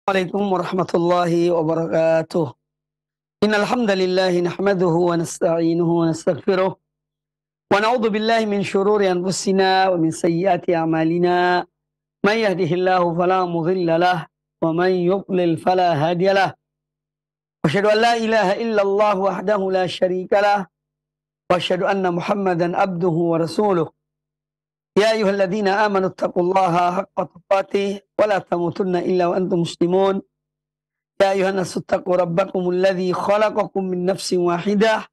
Assalamualaikum warahmatullahi wabarakatuh. Innal hamdalillah nahmaduhu wa nasta'inuhu wa nastaghfiruh wa na'udzu billahi min shururi anfusina wa min sayyiati a'malina. May yahdihillahu fala mudilla lah wa man yudlil fala hadiya lah. Wa asyhadu an la ilaha illallah wahdahu la syarika lah wa asyhadu anna Muhammadan abduhu wa rasuluh. Ya ayyuhalladzina amanu taqullaha haqqa tuqatih wa la tamutunna illa wa antum muslimun. Ya ayyuhan nasu taqu rabbakumul ladzi khalaqakum min nafsin wahidah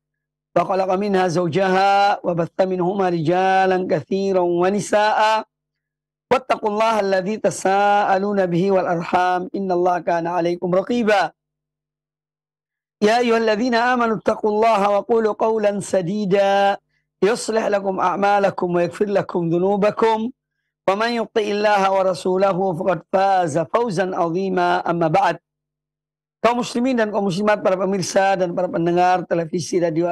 wa khalaqa minha zawjaha wa batha minhuma rijalan katsiran wa nisaa'a wattaqullaha alladzi tasaaluna bihi wal arham innallaha kana 'alaikum raqiba. Ya ayyuhalladzina amanu taqullaha wa qulu qawlan sadida yuslih lakum a'malakum wa yaghfir lakum dhunubakum wa man yuti'illaha wa rasulahu faqad faza fawzan 'azima. Amma ba'd. Kaum muslimin dan kaum muslimat, para pemirsa dan para pendengar televisi radio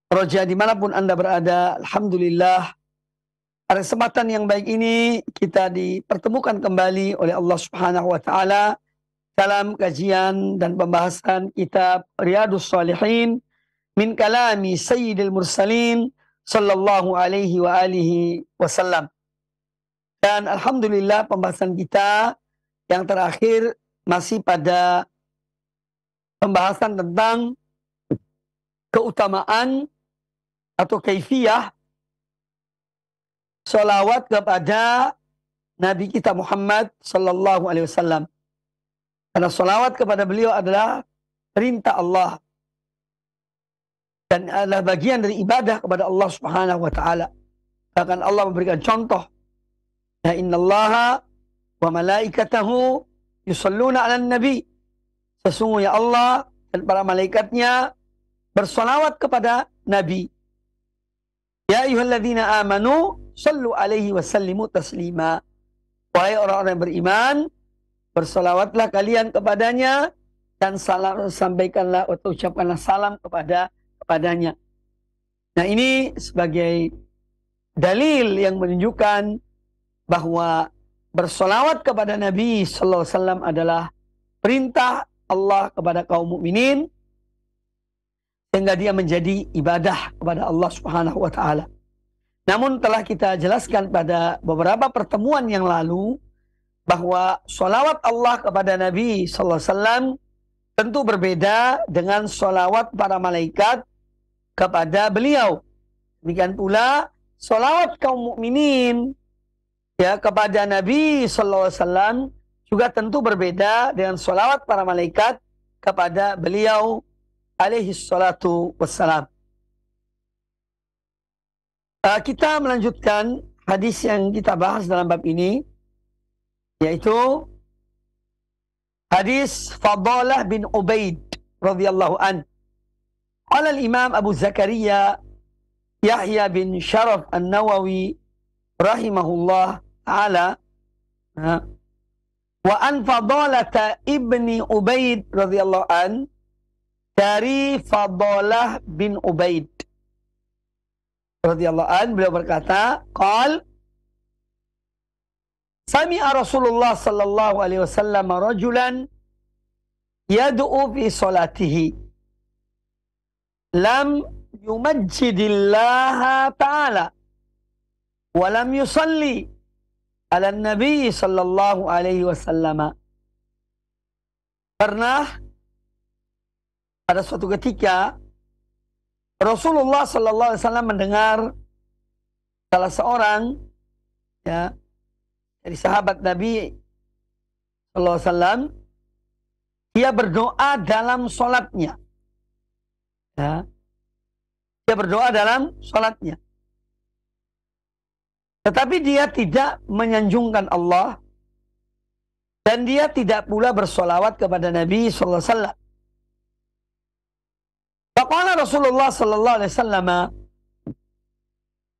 Roja dimanapun Anda berada, alhamdulillah pada kesempatan yang baik ini kita dipertemukan kembali oleh Allah Subhanahu wa taala dalam kajian dan pembahasan kitab Riyadhus Shalihin min kalami Sayyidil Mursalin sallallahu alaihi wa alihi wasallam. Dan alhamdulillah pembahasan kita yang terakhir masih pada pembahasan tentang keutamaan atau kaifiyah salawat kepada Nabi kita Muhammad sallallahu alaihi wasallam. Karena salawat kepada beliau adalah perintah Allah dan adalah bagian dari ibadah kepada Allah Subhanahu wa taala. Bahkan Allah memberikan contoh, ya innallaha wa malaikatahu yusalluna 'alan nabi. Sesungguhnya Allah dan para malaikatnya bersolawat kepada Nabi. Ya ayyuhalladzina amanu sallu alaihi wa sallimu taslima. Wahai orang-orang yang beriman, bersolawatlah kalian kepadanya dan sampaikanlah atau ucapkanlah salam kepadanya. Nah, ini sebagai dalil yang menunjukkan bahwa bersolawat kepada Nabi sallallahu alaihi wasallam adalah perintah Allah kepada kaum mukminin sehingga dia menjadi ibadah kepada Allah Subhanahu wa taala. Namun telah kita jelaskan pada beberapa pertemuan yang lalu bahwa sholawat Allah kepada Nabi sallallahu alaihi wasallam tentu berbeda dengan sholawat para malaikat kepada beliau. Demikian pula sholawat kaum mukminin ya kepada Nabi sallallahu alaihi wasallam juga tentu berbeda dengan sholawat para malaikat kepada beliau alaihi salatu wassalam. Kita melanjutkan hadis yang kita bahas dalam bab ini, yaitu hadis Fadalah bin Ubaid radhiyallahu an. Qala al-Imam Abu Zakaria Yahya bin Sharaf An-Nawawi rahimahullah ta'ala, wa an Fadalata ibni Ubaid radhiyallahu an, dari Fadalah bin Ubaid radhiyallahu an, beliau berkata, qal sami'a Rasulullah sallallahu alaihi wasallam rajulan yad'u fi salatihi lam yumajjidillaha ta'ala wa lam yusalli ala Nabi sallallahu alaihi wasallam. Pernah pada suatu ketika Rasulullah sallallahu alaihi wasallam mendengar salah seorang ya dari sahabat Nabi sallallahu alaihi wasallam, dia berdoa dalam salatnya. Ya. Dia berdoa dalam salatnya. Tetapi dia tidak menyanjungkan Allah dan dia tidak pula bersolawat kepada Nabi sallallahu alaihi wasallam. Faqala Rasulullah sallallahu alaihi wasallam,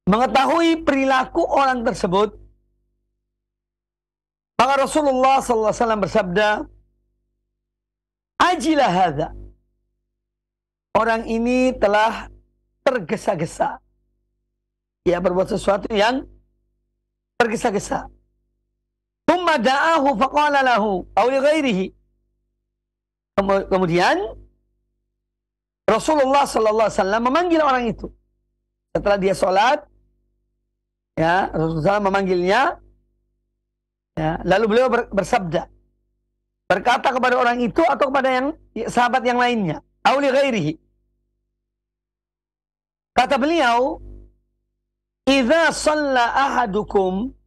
mengetahui perilaku orang tersebut, maka Rasulullah sallallahu alaihi wasallam bersabda, ajilah hadza. Orang ini telah tergesa-gesa. Dia berbuat sesuatu yang tergesa-gesa. Thumma da'ahu faqala lahu aw li ghairihi. Kemudian Rasulullah sallallahu alaihi wasallam memanggil orang itu. Setelah dia sholat, ya, Rasulullah memanggilnya, ya, lalu beliau bersabda, berkata kepada orang itu atau kepada yang sahabat yang lainnya, aw li ghairihi. Kata beliau, idza shalla ahadukum,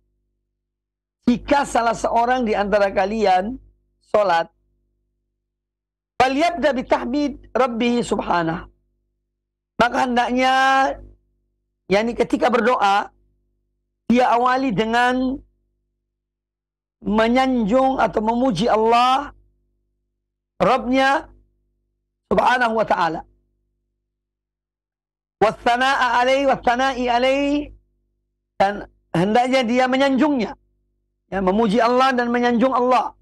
jika salah seorang di antara kalian sholat, falyabda bitahmid rabbih subhanahu. Maka hendaknya, yakni ketika berdoa, dia awali dengan menyanjung atau memuji Allah, Rabbnya subhanahu wa ta'ala. Wathana'a alaihi, wathana'i alaihi. Dan hendaknya dia menyanjungnya. Ya, memuji Allah dan menyanjung Allah.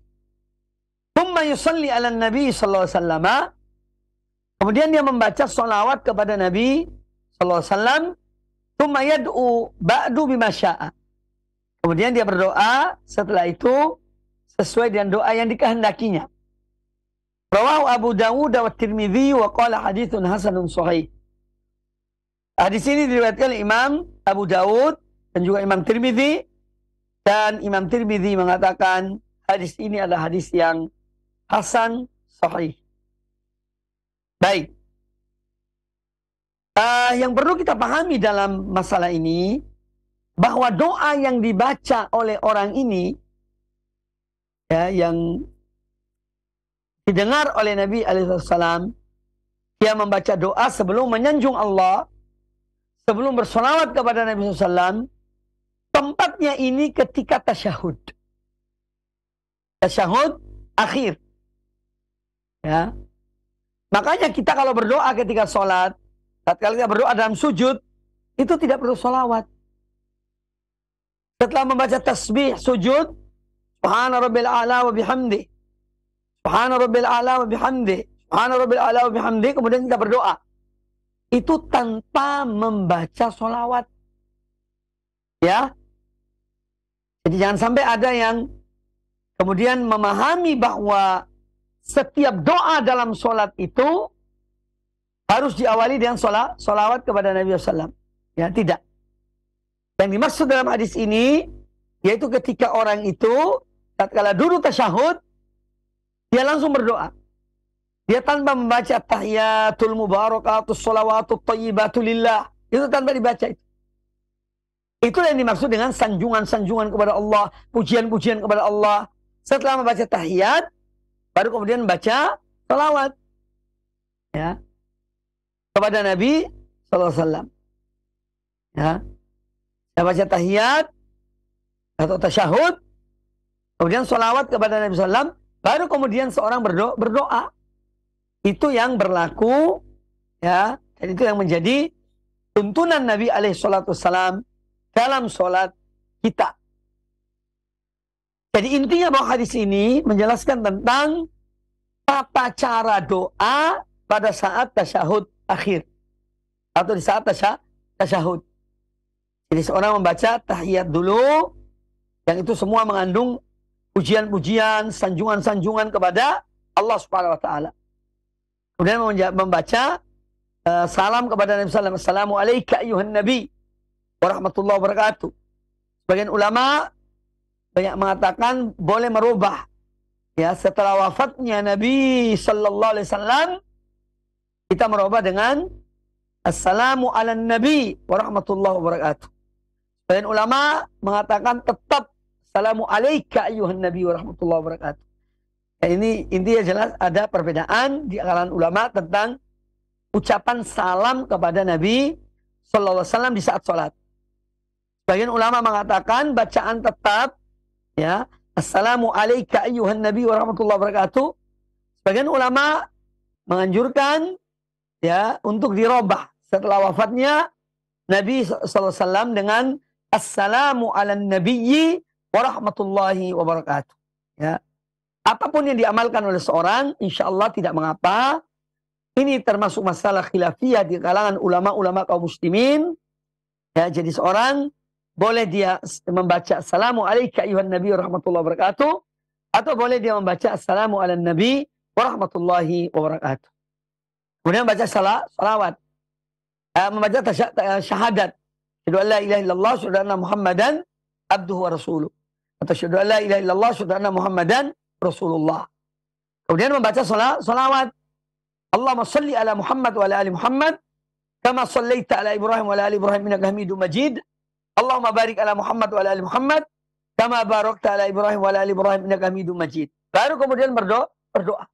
Thumma yusalli ala Nabi sallallahu alaihi wasallam. Kemudian dia membaca salawat kepada Nabi sallallahu alaihi wasallam. Thumma yad'u ba'du bima sya'a. Kemudian dia berdoa setelah itu sesuai dengan doa yang dikehendakinya. Rawahu Abu Dawud wa Tirmidzi wa qala haditsun hasanun sahih. Hadis ini diriwayatkan oleh Imam Abu Dawud dan juga Imam Tirmidzi, dan Imam Tirmidzi mengatakan hadis ini adalah hadis yang hasan sahih. Baik. Yang perlu kita pahami dalam masalah ini, bahwa doa yang dibaca oleh orang ini, ya, yang didengar oleh Nabi alaihissalam, dia membaca doa sebelum menyanjung Allah, sebelum bersolawat kepada Nabi SAW, tempatnya ini ketika tasyahud. Tasyahud akhir. Ya. Makanya kita kalau berdoa ketika sholat, tatkala kita berdoa dalam sujud, itu tidak perlu sholawat. Setelah membaca tasbih sujud, Subhana rabbil a'la wa bihamdi, Subhana rabbil a'la wa bihamdi, Subhana rabbil a'la wa bihamdi, kemudian kita berdoa. Itu tanpa membaca sholawat. Ya. Jadi jangan sampai ada yang kemudian memahami bahwa setiap doa dalam sholat itu harus diawali dengan sholawat kepada Nabi SAW. Ya, tidak. Yang dimaksud dalam hadis ini, yaitu ketika orang itu tatkala duduk tasyahud, dia langsung berdoa. Dia tanpa membaca tahiyatul mubarakatus sholawatut thayyibatu lillah. Itu tanpa dibaca itu. Itu yang dimaksud dengan sanjungan-sanjungan kepada Allah, pujian-pujian kepada Allah. Setelah membaca tahiyat, baru kemudian membaca sholawat, ya, kepada Nabi SAW. Ya. Saya baca tahiyat atau tasyahud, kemudian sholawat kepada Nabi SAW, baru kemudian seorang berdoa. Itu yang berlaku, ya, dan itu yang menjadi tuntunan Nabi alaihissalam dalam sholat kita. Jadi intinya bahwa hadis ini menjelaskan tentang tata cara doa pada saat tasyahud akhir atau di saat tasyahud. Jadi seorang membaca tahiyat dulu, yang itu semua mengandung pujian-pujian, sanjungan-sanjungan kepada Allah Subhanahu wa taala. Kemudian membaca salam kepada Nabi sallallahu alaihi wasallam, assalamu alayka ayyuhan nabi wa rahmatullahi wa barakatuh. Sebagian ulama banyak mengatakan boleh merubah, ya, setelah wafatnya Nabi sallallahu alaihi wasallam kita merubah dengan assalamu ala nabi wa rahmatullahi wa barakatuh. Sebagian ulama mengatakan tetap assalamu alayka ayyuhan nabi wa rahmatullahi wa barakatuh. Ya, ini intinya jelas ada perbedaan di kalangan ulama tentang ucapan salam kepada Nabi sallallahu alaihi wasallam di saat sholat. Sebagian ulama mengatakan bacaan tetap, ya, assalamu alayka ayyuhan nabi wa rahmatullahi wa barakatuh. Sebagian ulama menganjurkan, ya, untuk dirubah setelah wafatnya Nabi sallallahu alaihi wasallam dengan assalamu ala nabiyyi wa rahmatullahi wa barakatuh. Ya. Apapun yang diamalkan oleh seorang, insya Allah tidak mengapa. Ini termasuk masalah khilafiyah di kalangan ulama-ulama kaum muslimin. Ya, jadi seorang boleh dia membaca Assalamu alayka ayuhan nabi warahmatullahi wabarakatuh, atau boleh dia membaca Assalamu ala nabi warahmatullahi wabarakatuh. Kemudian membaca salawat, membaca syahadat, syahadu an la ilaha illallah, syahadu anna Muhammadan abduhu wa rasuluh, atau syahadu an la ilaha illallah, syahadu anna Muhammadan rasulullah. Kemudian membaca salawat, Allahumma salli ala Muhammad wa ala ali Muhammad kama sallaita ala Ibrahim wa ala ali Ibrahim innaka Hamidum Majid. Allahumma barik ala Muhammad wa ala ali Muhammad kama barakta ala Ibrahim wa ala ali Ibrahim innaka Hamidum Majid. Baru kemudian berdoa.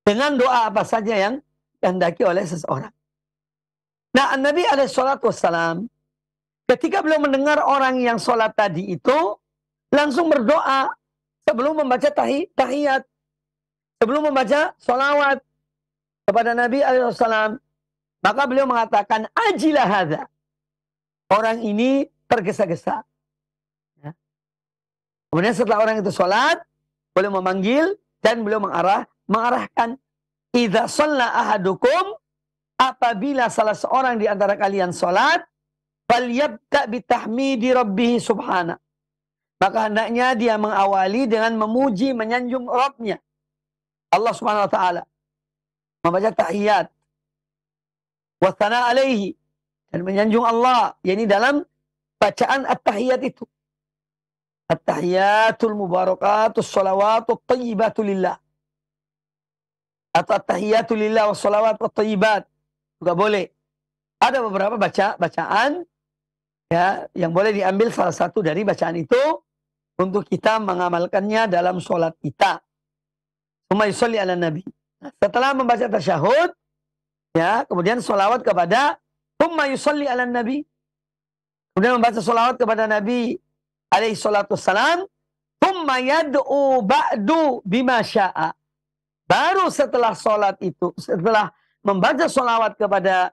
Dengan doa apa saja yang dihendaki oleh seseorang. Nah, Nabi alaihi salatu wassalam ketika beliau mendengar orang yang sholat tadi itu langsung berdoa sebelum membaca tahiyat. Sebelum membaca sholawat kepada Nabi SAW, maka beliau mengatakan, ajilah hadza. Orang ini tergesa-gesa. Ya. Kemudian setelah orang itu sholat, beliau memanggil dan beliau mengarahkan. Idza shalla ahadukum, apabila salah seorang di antara kalian sholat, falyabda bitahmidi rabbih subhana. Maka hendaknya dia mengawali dengan memuji, menyanjung Rabbnya. Allah subhanahu wa ta'ala. Membaca tahiyat. Wa thana alaihi. Dan menyanjung Allah. Yani dalam bacaan at-tahiyat itu. At-tahiyatul mubarakatus salawatul tayyibatul lillah. Atau at-tahiyatul lillah wa salawatul tayyibat. Juga boleh. Ada beberapa bacaan ya, yang boleh diambil salah satu dari bacaan itu untuk kita mengamalkannya dalam sholat kita. Yusalli ala Nabi. Setelah membaca tasyahud, ya, kemudian sholawat kepada yusalli ala Nabi. Kemudian membaca sholawat kepada Nabi alaihi salatu wassalam. Yad'u ba'du bima sya'a. Baru setelah sholat itu, setelah membaca sholawat kepada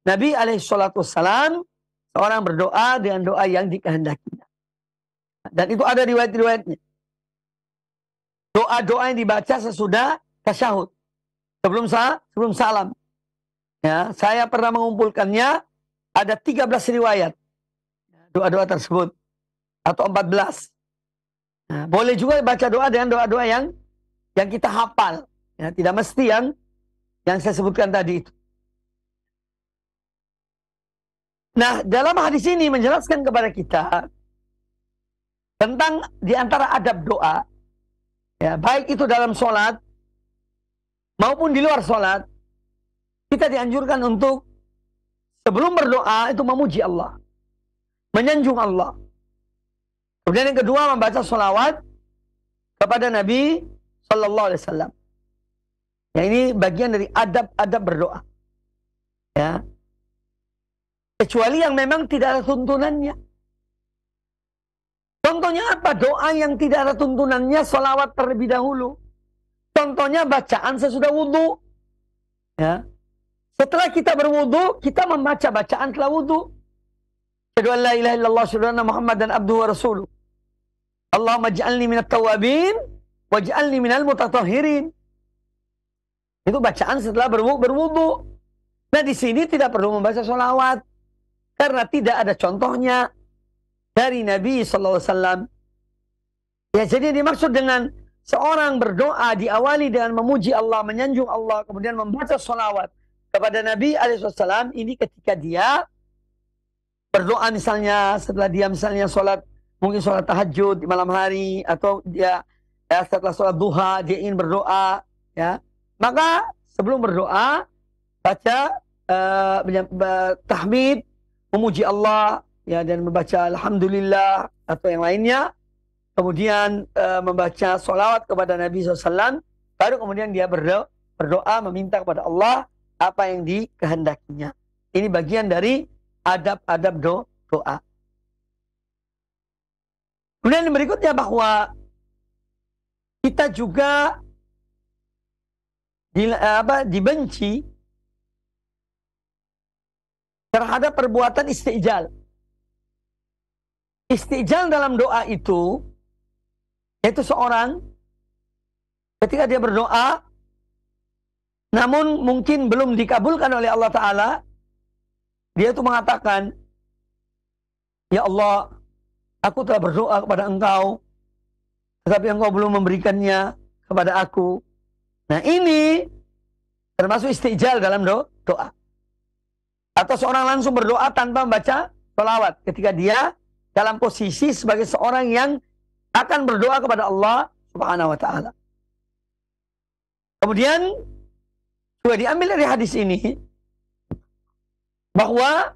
Nabi alaihi salatu wassalam, seorang berdoa dengan doa yang dikehendakinya. Dan itu ada riwayat-riwayatnya. Doa-doa yang dibaca sesudah tasyahud. Sebelum salam. Ya, saya pernah mengumpulkannya, ada 13 riwayat. Doa-doa tersebut. Atau 14. Nah, boleh juga baca doa dengan doa-doa yang kita hafal. Ya, tidak mesti yang saya sebutkan tadi itu. Nah, dalam hadis ini menjelaskan kepada kita tentang di antara adab doa. Ya, baik itu dalam sholat maupun di luar sholat, kita dianjurkan untuk sebelum berdoa itu memuji Allah, menyanjung Allah. Kemudian yang kedua membaca sholawat kepada Nabi Sallallahu Alaihi Wasallam. Ya, ini bagian dari adab-adab berdoa. Ya, kecuali yang memang tidak ada tuntunannya. Contohnya apa? Doa yang tidak ada tuntunannya, sholawat terlebih dahulu. Contohnya bacaan sesudah wudhu. Ya. Setelah kita berwudhu, kita membaca bacaan setelah wudhu. Asyhadu an la ilaha illallah, asyhadu anna Muhammadan abduhu wa rasuluh. Allahumma ij'alni minat tawabin, waj'alni minal mutatahhirin. Itu bacaan setelah berwudhu. Nah, di sini tidak perlu membaca sholawat. Karena tidak ada contohnya dari Nabi SAW. Ya, jadi dimaksud dengan seorang berdoa diawali dengan memuji Allah, menyanjung Allah, kemudian membaca sholawat kepada Nabi SAW. Ini ketika dia berdoa misalnya setelah dia misalnya sholat, mungkin sholat tahajud di malam hari, atau dia setelah sholat duha dia ingin berdoa, ya, maka sebelum berdoa baca tahmid, memuji Allah, ya, dan membaca alhamdulillah atau yang lainnya, kemudian membaca sholawat kepada Nabi SAW, baru kemudian dia berdoa meminta kepada Allah apa yang dikehendakinya. Ini bagian dari adab-adab doa. Kemudian yang berikutnya bahwa kita juga dibenci terhadap perbuatan istijal. Istijal dalam doa itu, yaitu seorang ketika dia berdoa, namun mungkin belum dikabulkan oleh Allah Ta'ala, dia itu mengatakan, Ya Allah, aku telah berdoa kepada engkau, tetapi engkau belum memberikannya kepada aku. Nah ini termasuk istijal dalam doa. Atau seorang langsung berdoa tanpa membaca sholawat. Ketika dia dalam posisi sebagai seorang yang akan berdoa kepada Allah Subhanahu wa ta'ala. Kemudian juga diambil dari hadis ini bahwa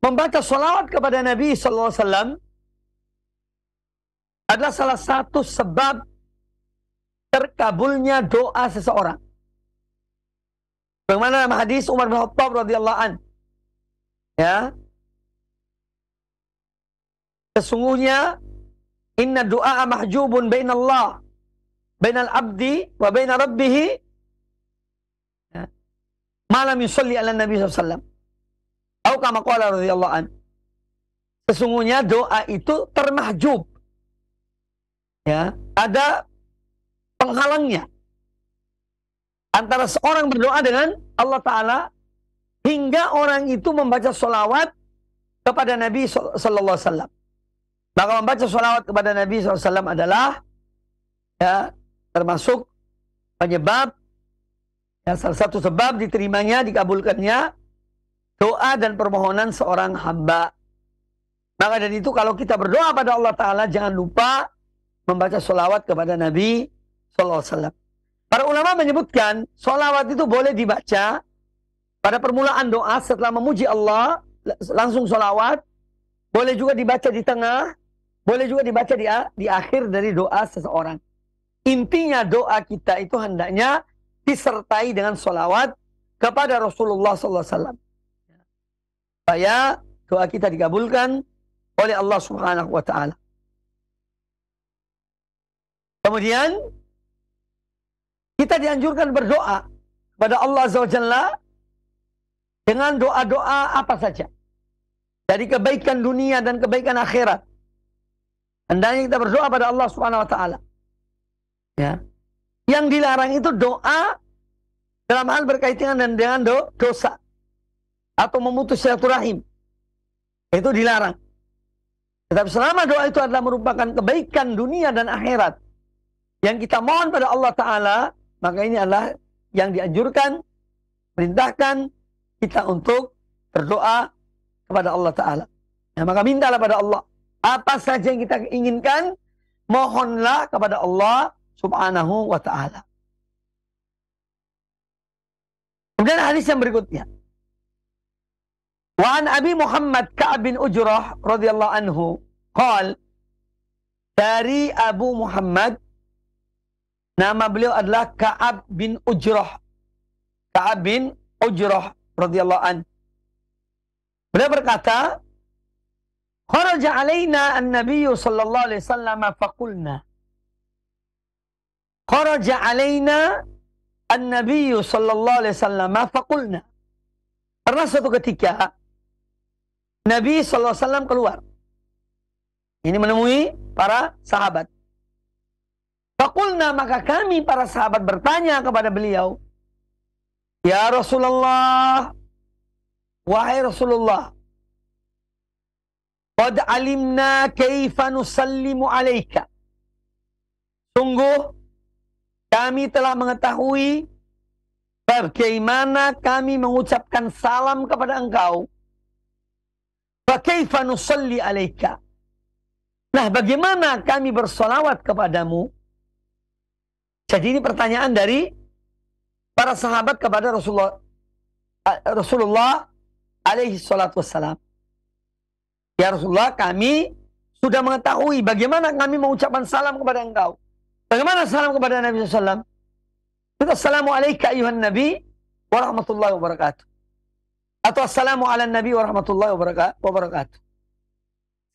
membaca sholawat kepada Nabi Sallallahu Alaihi Wasallam adalah salah satu sebab terkabulnya doa seseorang. Bagaimana dalam hadis Umar bin Khattab radhiyallahu an, ya, sesungguhnya inna du'a mahjubun bainallah bainal abdi wa baina rabbih malam yusalli ala Nabi SAW. Atau kama qala radhiyallahu an. Sesungguhnya doa itu termahjub. Ya, ada penghalangnya antara seorang berdoa dengan Allah Ta'ala hingga orang itu membaca sholawat kepada Nabi Sallallahu Alaihi Wasallam. Maka membaca sholawat kepada Nabi SAW adalah ya, termasuk penyebab, ya, salah satu sebab diterimanya, dikabulkannya doa dan permohonan seorang hamba. Maka dari itu kalau kita berdoa pada Allah Ta'ala, jangan lupa membaca sholawat kepada Nabi SAW. Para ulama menyebutkan sholawat itu boleh dibaca pada permulaan doa setelah memuji Allah, langsung sholawat. Boleh juga dibaca di tengah, boleh juga dibaca di akhir dari doa seseorang. Intinya doa kita itu hendaknya disertai dengan sholawat kepada Rasulullah SAW. Supaya doa kita dikabulkan oleh Allah Subhanahu wa ta'ala. Kemudian kita dianjurkan berdoa kepada Allah Azza wa Jalla dengan doa-doa apa saja. Dari kebaikan dunia dan kebaikan akhirat. Hendaknya kita berdoa pada Allah Subhanahu wa ta'ala. Ya. Yang dilarang itu doa dalam hal berkaitan dengan dosa atau memutus silaturahim. Itu dilarang. Tetapi selama doa itu adalah merupakan kebaikan dunia dan akhirat yang kita mohon pada Allah Ta'ala, maka ini adalah yang dianjurkan, perintahkan kita untuk berdoa kepada Allah Ta'ala. Nah, maka mintalah pada Allah. Apa saja yang kita inginkan, mohonlah kepada Allah Subhanahu wa Ta'ala. Kemudian hadis yang berikutnya. Wa an Abi Muhammad Ka'ab bin Ujrah radhiyallahu anhu qala, dari Abu Muhammad, nama beliau adalah Ka'ab bin Ujrah. Ka'ab bin Ujrah radhiyallahu anhu. Beliau berkata, kharaja alaina an-nabiy sallallahu alaihi wasallam faqulna. Kharaja alaina an-nabiy sallallahu alaihi wasallam faqulna. Pernah suatu ketika Nabi sallallahu alaihi wasallam keluar. Ini menemui para sahabat. Faqulna, maka kami para sahabat bertanya kepada beliau, ya Rasulullah, wahai Rasulullah, qad alimna kaifa nusallimu alaika. Sungguh kami telah mengetahui bagaimana kami mengucapkan salam kepada engkau. Fa kaifa nusalli alaika. Nah, bagaimana kami bersolawat kepadamu? Jadi ini pertanyaan dari para sahabat kepada Rasulullah alaihi salatu wassalam. Ya Rasulullah, kami sudah mengetahui bagaimana kami mengucapkan salam kepada engkau. Bagaimana salam kepada Nabi SAW? Assalamualaikum ayuhan Nabi wa rahmatullahi wa barakatuh. Atau assalamu ala Nabi wa rahmatullahi wa barakatuh.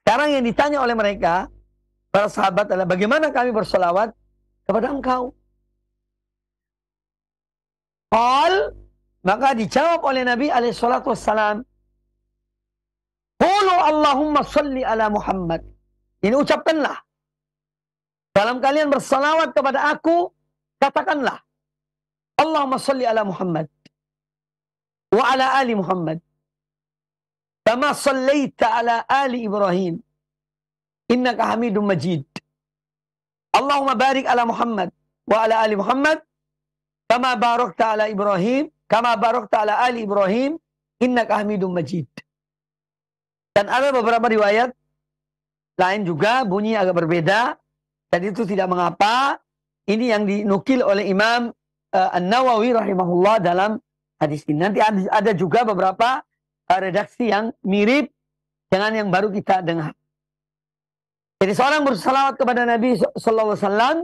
Sekarang yang ditanya oleh mereka, para sahabat adalah bagaimana kami bersolawat kepada engkau. Qal, maka dijawab oleh Nabi alaihi salatu wassalam, qulu Allahumma salli ala Muhammad. Ini ucapkanlah. Dalam kalian bersalawat kepada aku, katakanlah, Allahumma salli ala Muhammad wa ala ali Muhammad. kama sallaita ala ali Ibrahim innaka Hamidum Majid. Allahumma barik ala Muhammad wa ala ali Muhammad kama barakta ala Ibrahim, kama barakta ala ali Ibrahim innaka Hamidum Majid. Dan ada beberapa riwayat lain juga bunyi agak berbeda, dan itu tidak mengapa. Ini yang dinukil oleh Imam An-Nawawi rahimahullah dalam hadis ini. Nanti ada juga beberapa redaksi yang mirip dengan yang baru kita dengar. Jadi seorang bersalawat kepada Nabi sallallahu alaihi wasallam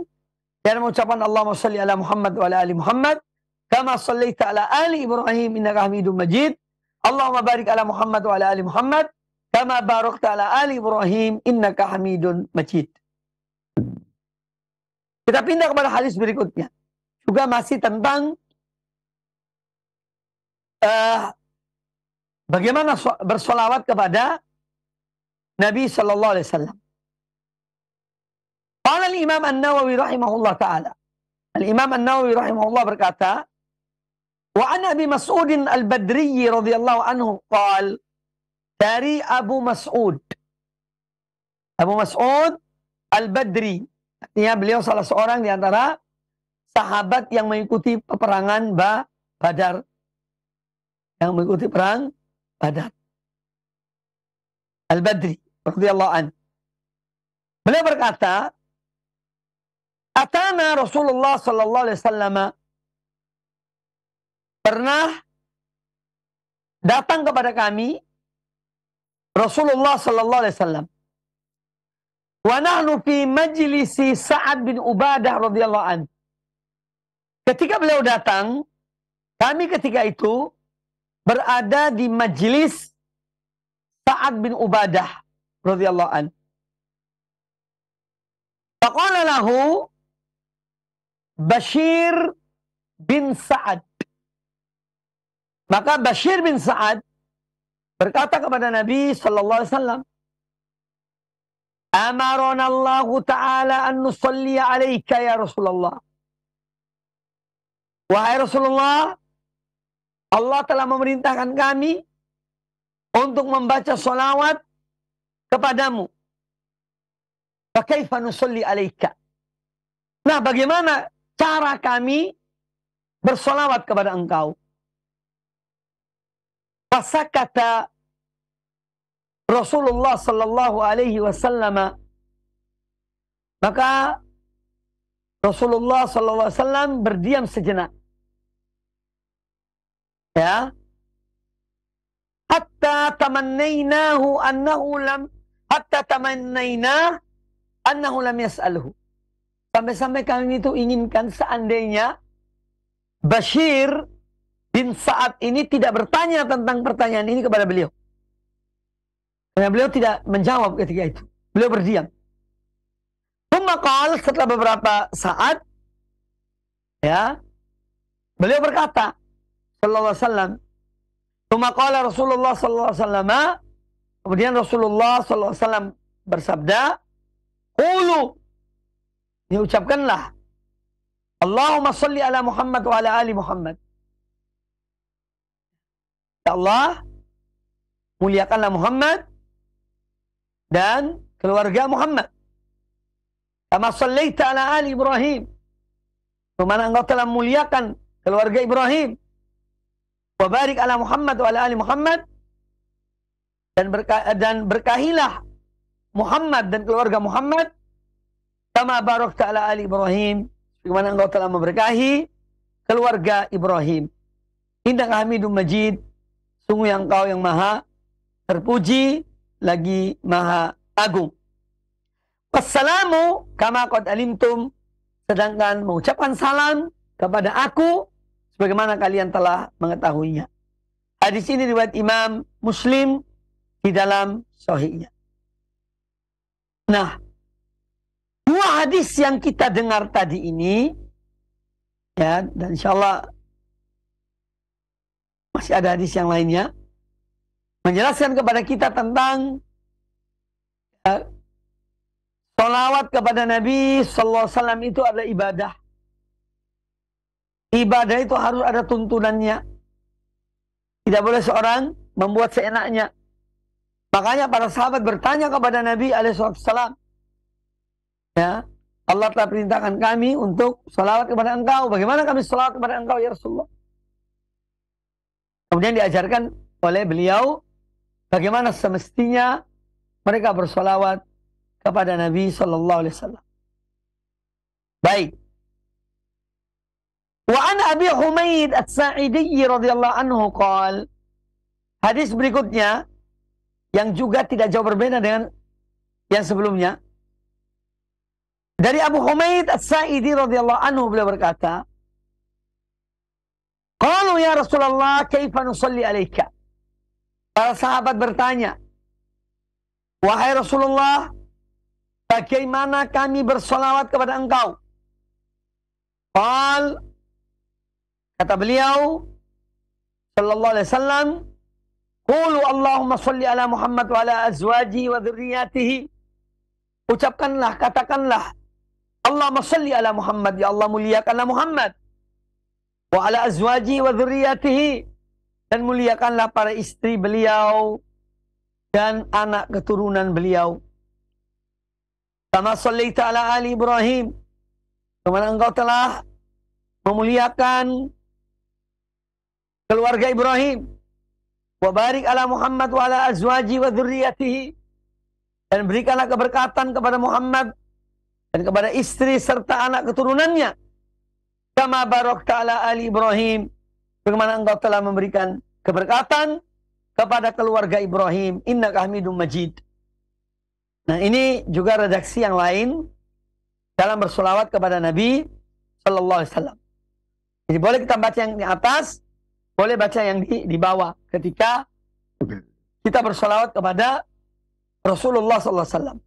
dan mengucapkan Allahumma shalli ala Muhammad wa ala ali Muhammad kama shallaita ala ali Ibrahim innaka Hamidum Majid. Allahumma barik ala Muhammad wa ala ali Muhammad kama barakta ala ali Ibrahim innaka Hamidun Majid. Kita pindah kepada hadis berikutnya. Juga masih tentang bagaimana bersolawat kepada Nabi sallallahu alaihi wasallam. Qala al-Imam An-Nawawi rahimahullah ta'ala. Al-Imam An-Nawawi rahimahullah berkata, wa an Abi Mas'ud al-Badri radhiyallahu anhu qala, dari Abu Mas'ud. Abu Mas'ud al-Badri. Artinya beliau salah seorang di antara sahabat yang mengikuti peperangan Badar. Yang mengikuti perang Badar. Al-Badri radhiyallahu anhu. Beliau berkata, atana Rasulullah sallallahu alaihi wasallam, pernah datang kepada kami Rasulullah sallallahu alaihi wasallam. Wa nahnu fi majlisi Sa'ad bin Ubadah radhiyallahu anhu. Ketika beliau datang, kami ketika itu berada di majlis Sa'ad bin Ubadah radhiyallahu anhu. Faqala lahu Bashir bin Sa'ad. Maka Bashir bin Sa'ad berkata kepada Nabi sallallahu alaihi wasallam, amarana Allah Ta'ala an nusalli alaika ya Rasulullah. Wahai Rasulullah, Allah telah memerintahkan kami untuk membaca salawat kepadamu. Fakaifa nusalli alaika? Nah, bagaimana cara kami bersolawat kepada engkau? Fasakata Rasulullah sallallahu alaihi wasallam. Maka Rasulullah sallallahu alaihi wasallam berdiam sejenak. Ya. Hatta tamannainahu annahu lam yas'alhu. Sampai-sampai kami itu inginkan seandainya Bashir bin Sa'ad ini tidak bertanya tentang pertanyaan ini kepada beliau. Karena beliau tidak menjawab ketika itu. Beliau berdiam. Qala, setelah beberapa saat, ya, beliau berkata, sallallahu alaihi wasallam, qala Rasulullah sallallahu alaihi wasallam, kemudian Rasulullah sallallahu alaihi wasallam bersabda, qulu, diucapkanlah, Allahumma salli ala Muhammad wa ala ali Muhammad. Ya Allah, muliakanlah Muhammad dan keluarga Muhammad. Kama sallaita ala ali Ibrahim. Kemana engkau telah muliakan keluarga Ibrahim. Wa barik ala Muhammad wa ala ali Muhammad. Dan berkahilah Muhammad dan keluarga Muhammad. Kama barakta ala ali Ibrahim. Kemana engkau telah memberkahi keluarga Ibrahim. Innaka Hamidum Majid. Sungguh yang engkau yang maha terpuji lagi maha agung. Wassalamu kama qad alimtum. Sedangkan mengucapkan salam kepada aku sebagaimana kalian telah mengetahuinya. Hadis ini riwayat Imam Muslim di dalam sahihnya. Nah, dua hadis yang kita dengar tadi ini, ya, dan insyaallah masih ada hadis yang lainnya, menjelaskan kepada kita tentang salawat kepada Nabi sallallahu alaihi wasallam itu adalah ibadah. Ibadah itu harus ada tuntunannya. Tidak boleh seorang membuat seenaknya. Makanya para sahabat bertanya kepada Nabi alaihissalam, ya, Allah telah perintahkan kami untuk salawat kepada engkau. Bagaimana kami salawat kepada engkau ya Rasulullah? Kemudian diajarkan oleh beliau bagaimana semestinya mereka bersalawat kepada Nabi sallallahu alaihi wasallam. Baik. Wa an Abi Humaid As-Sa'idi radhiyallahu anhu qala, hadis berikutnya yang juga tidak jauh berbeda dengan yang sebelumnya. Dari Abu Humaid As-Sa'idi radhiyallahu anhu, beliau berkata, qalu ya Rasulullah kaifa nusalli alaika? Para sahabat bertanya, wahai Rasulullah, bagaimana kami bersolawat kepada engkau? Qal, kata beliau sallallahu alaihi wasallam, qulu Allahumma salli ala Muhammad wa ala azwajihi wa dzurriyyatihi. Ucapkanlah, katakanlah, Allahumma salli ala Muhammad, ya Allah muliakanlah Muhammad, wa ala azwajihi wa dzurriyyatihi, dan muliakanlah para istri beliau dan anak keturunan beliau. Kama sallaita ala ali Ibrahim, kemana engkau telah memuliakan keluarga Ibrahim. Wa barik ala Muhammad wa ala azwaji wa dzurriyyatihi, dan berikanlah keberkatan kepada Muhammad dan kepada istri serta anak keturunannya. Kama barakta ala ali Ibrahim, bagaimana engkau telah memberikan keberkatan kepada keluarga Ibrahim. Innaka Hamidum Majid. Nah, ini juga redaksi yang lain dalam bersolawat kepada Nabi sallallahu alaihi wasallam. Jadi boleh kita baca yang di atas, boleh baca yang di bawah ketika kita bersolawat kepada Rasulullah sallallahu alaihi wasallam.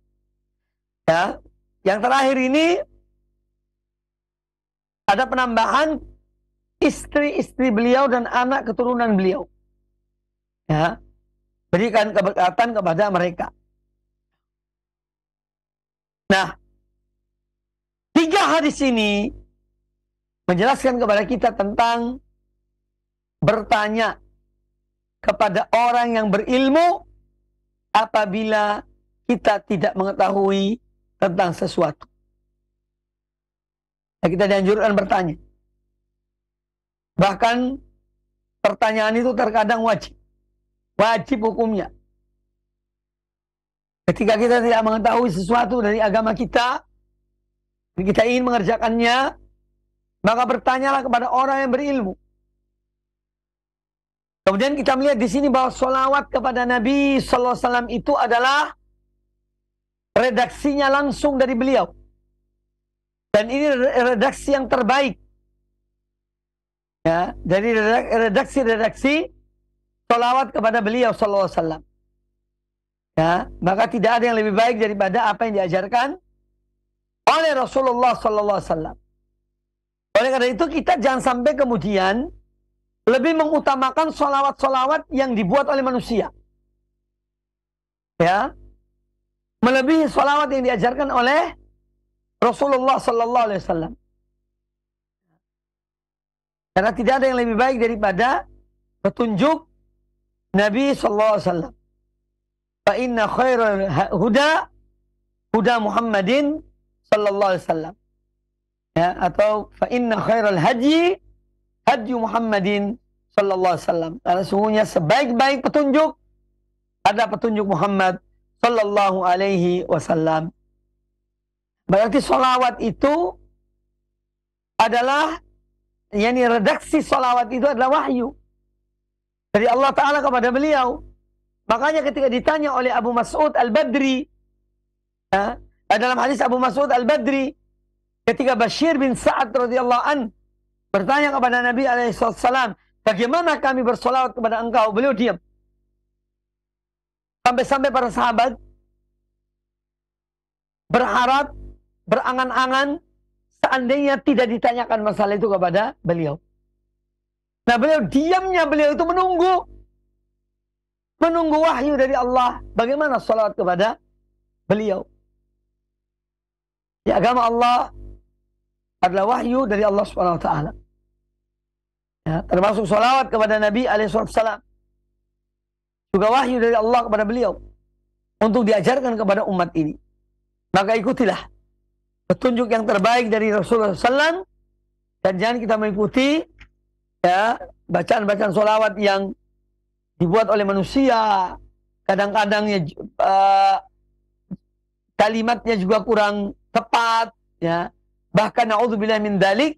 Ya, yang terakhir ini ada penambahan istri-istri beliau dan anak keturunan beliau. Ya, berikan keberkatan kepada mereka. Nah, 3 hadis ini menjelaskan kepada kita tentang bertanya kepada orang yang berilmu apabila kita tidak mengetahui tentang sesuatu. Nah, kita dianjurkan bertanya. Bahkan pertanyaan itu terkadang wajib. Wajib hukumnya. Ketika kita tidak mengetahui sesuatu dari agama kita, dan kita ingin mengerjakannya, maka bertanyalah kepada orang yang berilmu. Kemudian kita melihat di sini bahwa sholawat kepada Nabi sallallahu alaihi wasallam itu adalah redaksinya langsung dari beliau. Dan ini redaksi yang terbaik. Ya, dari redaksi-redaksi sholawat kepada beliau sallallahu alaihi wasallam. Ya, maka tidak ada yang lebih baik daripada apa yang diajarkan oleh Rasulullah sallallahu alaihi wasallam. Oleh karena itu kita jangan sampai kemudian lebih mengutamakan sholawat-sholawat yang dibuat oleh manusia. Ya, melebihi sholawat yang diajarkan oleh Rasulullah sallallahu alaihi wasallam. Karena tidak ada yang lebih baik daripada petunjuk Nabi sallallahu alaihi wasallam. Fa inna khairal huda Muhammadin sallallahu alaihi wasallam. Ya, atau fa inna khairal hadyi Muhammadin sallallahu alaihi wasallam. Karena sungguhnya sebaik-baik petunjuk ada petunjuk Muhammad sallallahu alaihi wasallam. Berarti sholawat itu adalah, yakni redaksi sholawat itu adalah wahyu dari Allah Ta'ala kepada beliau. Makanya ketika ditanya oleh Abu Mas'ud Al-Badri, ya, dalam hadis Abu Mas'ud Al-Badri, ketika Bashir bin Sa'ad radhiyallahu an bertanya kepada Nabi alaihissalam, bagaimana kami bersolawat kepada engkau? Beliau diam. Sampai-sampai para sahabat berharap, berangan-angan, seandainya tidak ditanyakan masalah itu kepada beliau. Nah, beliau diamnya, beliau itu menunggu wahyu dari Allah. Bagaimana salawat kepada beliau? Di agama Allah adalah wahyu dari Allah Subhanahu wa taala. Ya, termasuk salawat kepada Nabi alaihi wasallam. Juga wahyu dari Allah kepada beliau. untuk diajarkan kepada umat ini. Maka ikutilah petunjuk yang terbaik dari Rasulullah SAW, dan jangan kita mengikuti ya bacaan-bacaan sholawat yang dibuat oleh manusia. Kadang-kadang ya, kalimatnya juga kurang tepat, ya. Bahkan naudzubillah min dalik,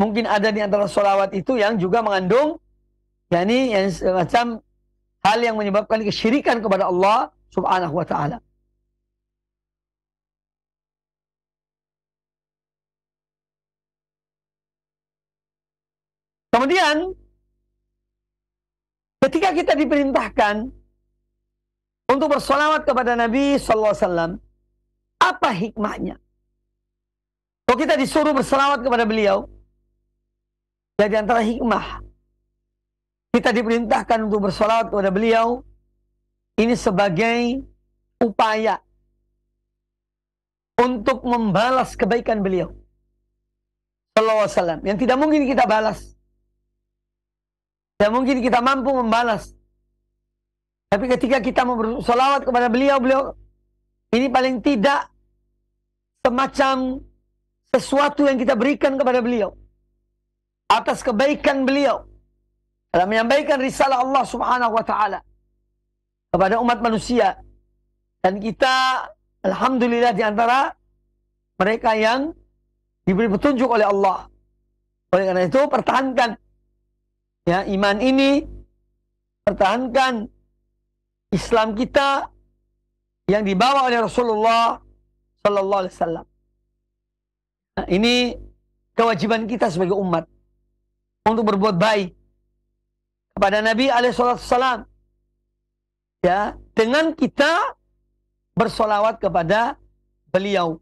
mungkin ada di antara sholawat itu yang juga mengandung yakni yang semacam hal yang menyebabkan kesyirikan kepada Allah Subhanahu wa taala. Kemudian ketika kita diperintahkan untuk bersolawat kepada Nabi sallallahu alaihi wasallam, apa hikmahnya? Kalau kita disuruh bersolawat kepada beliau, jadi antara hikmah kita diperintahkan untuk bersolawat kepada beliau ini sebagai upaya untuk membalas kebaikan beliau sallallahu alaihi wasallam yang tidak mungkin kita balas. Tidak mungkin kita mampu membalas. Tapi ketika kita mau bersolawat kepada beliau, ini paling tidak semacam sesuatu yang kita berikan kepada beliau atas kebaikan beliau dalam menyampaikan risalah Allah Subhanahu wa taala kepada umat manusia. Dan kita alhamdulillah di antara mereka yang diberi petunjuk oleh Allah. Oleh karena itu pertahankan ya iman ini, pertahankan Islam kita yang dibawa oleh Rasulullah sallallahu alaihi wasallam. Nah, ini kewajiban kita sebagai umat untuk berbuat baik kepada Nabi alaihi wasallam. Ya, dengan kita bersolawat kepada beliau.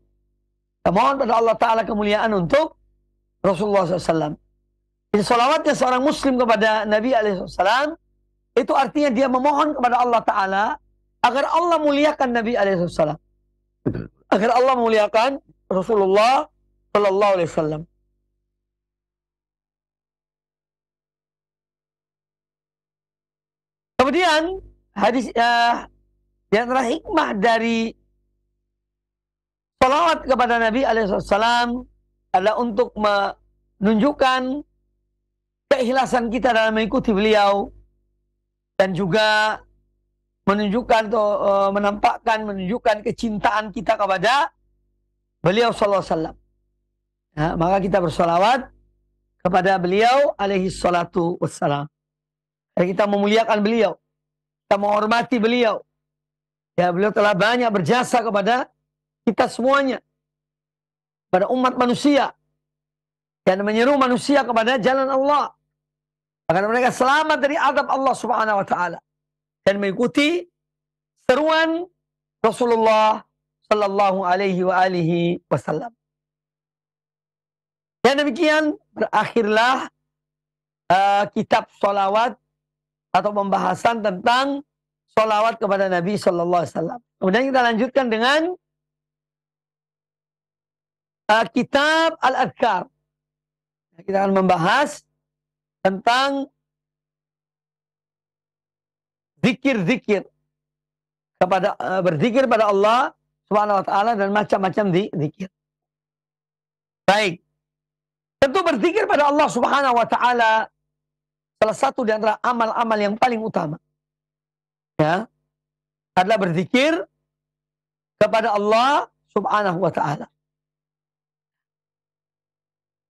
Kita mohon pada Allah Ta'ala kemuliaan untuk Rasulullah SAW. Jadi solawatnya seorang muslim kepada Nabi SAW, itu artinya dia memohon kepada Allah Ta'ala agar Allah muliakan Nabi SAW. Agar Allah muliakan Rasulullah SAW. Kemudian hadis di antara hikmah dari salawat kepada Nabi SAW adalah untuk menunjukkan keikhlasan kita dalam mengikuti beliau, dan juga menunjukkan atau menunjukkan kecintaan kita kepada beliau sallallahu alaihi wasallam. Ya, maka kita bersolawat kepada beliau alaihi salatu wassalam. Kita memuliakan beliau, kita menghormati beliau. Ya, beliau telah banyak berjasa kepada kita semuanya, pada umat manusia, dan menyeru manusia kepada jalan Allah agar mereka selamat dari azab Allah Subhanahu wa taala dan mengikuti seruan Rasulullah sallallahu alaihi wasallam. Dan demikian berakhirlah kitab sholawat atau pembahasan tentang sholawat kepada Nabi sallallahu alaihi wasallam. Kemudian kita lanjutkan dengan kitab Al-Adhkar. Kita akan membahas tentang zikir-zikir kepada berzikir pada Allah Subhanahu wa taala dan macam-macam zikir. Baik. Tentu berzikir pada Allah Subhanahu wa taala salah satu di antara amal-amal yang paling utama. Ya. Adalah berzikir kepada Allah Subhanahu wa taala.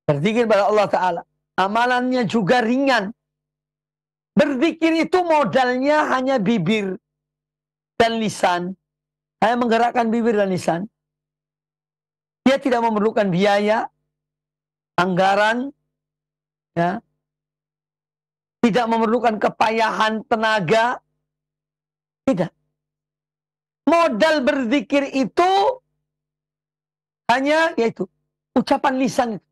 Berzikir pada Allah taala. Amalannya juga ringan. Berzikir itu modalnya hanya bibir dan lisan. Hanya menggerakkan bibir dan lisan. Dia tidak memerlukan biaya, anggaran, ya. Tidak memerlukan kepayahan tenaga. Tidak. Modal berzikir itu hanya yaitu ucapan lisan itu.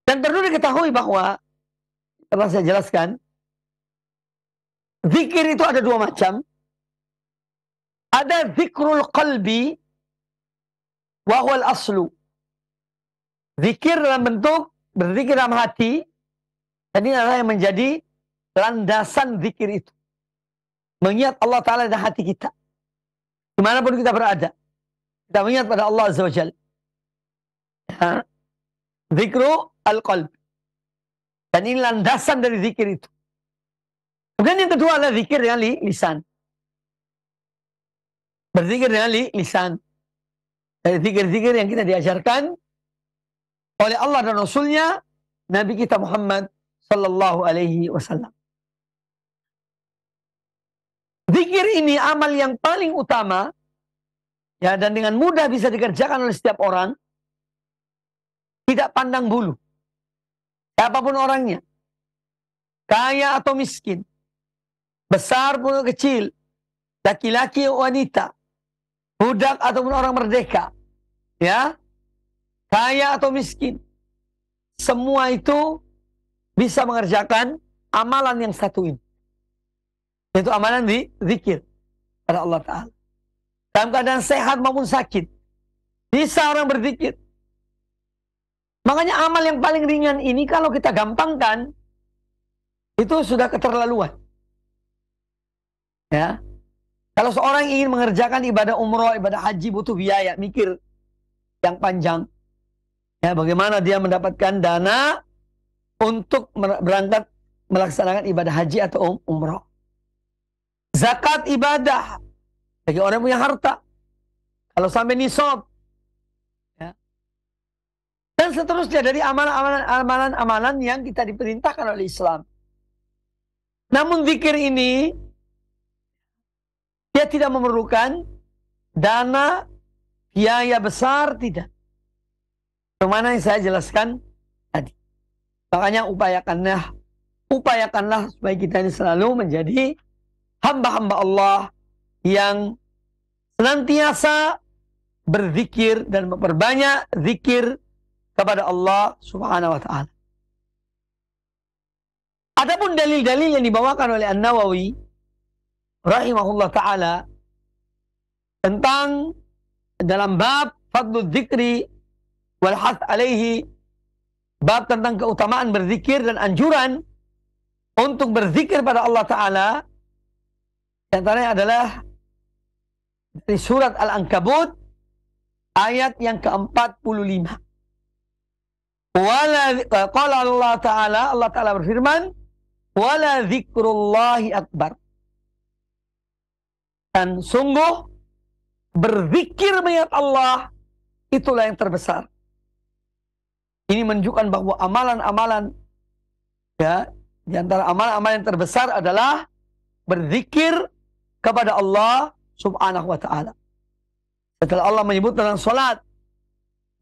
Dan perlu diketahui bahwa telah saya jelaskan, zikir itu ada dua macam. Ada zikrul qalbi wa huwal aslu. Zikir dalam bentuk berzikir dalam hati, dan ini adalah yang menjadi landasan zikir itu. mengingat Allah Ta'ala dalam hati kita. Dimanapun kita berada. Kita mengingat pada Allah Azza wa Jalla. Ya. Zikru al-qalb. Dan ini landasan dari zikir itu. Kemudian yang kedua adalah zikir dengan lisan. Berzikir dengan lisan. Dari zikir-zikir yang kita diajarkan oleh Allah dan Rasulnya, Nabi kita Muhammad Sallallahu Alaihi Wasallam. Zikir ini amal yang paling utama, ya, dan dengan mudah bisa dikerjakan oleh setiap orang. Tidak pandang bulu. Siapapun orangnya. Kaya atau miskin. Besar pun kecil. Laki-laki atau wanita. Budak ataupun orang merdeka. Ya. Kaya atau miskin. Semua itu bisa mengerjakan amalan yang satu ini. Yaitu amalan zikir pada Allah Ta'ala. Dalam keadaan sehat maupun sakit. Bisa orang berzikir. Makanya amal yang paling ringan ini kalau kita gampangkan, itu sudah keterlaluan. Ya. Kalau seorang ingin mengerjakan ibadah umroh, ibadah haji butuh biaya, mikir yang panjang. Ya, bagaimana dia mendapatkan dana untuk berangkat melaksanakan ibadah haji atau umroh. Zakat ibadah bagi orang yang punya harta. Kalau sampai nisab. Ya. Dan seterusnya dari amalan-amalan yang kita diperintahkan oleh Islam. Namun zikir ini dia tidak memerlukan dana, biaya besar, tidak. Bagaimana yang saya jelaskan tadi. Makanya upayakanlah supaya kita ini selalu menjadi hamba-hamba Allah yang senantiasa berzikir dan memperbanyak zikir kepada Allah Subhanahu wa Ta'ala. Adapun dalil-dalil yang dibawakan oleh An-Nawawi rahimahullah ta'ala tentang dalam bab fadlul dzikri wal hath alaihi, bab tentang keutamaan berzikir dan anjuran untuk berzikir pada Allah Ta'ala, di antaranya adalah dari surat Al-Ankabut ayat yang ke-45. Qala Allah Ta'ala berfirman, wala dzikrullahi akbar. Dan sungguh berzikir mengingat Allah itulah yang terbesar. Ini menunjukkan bahwa amalan-amalan, ya, di antara amalan-amalan yang terbesar adalah berzikir kepada Allah Subhanahu wa Ta'ala. Setelah Allah menyebut tentang salat,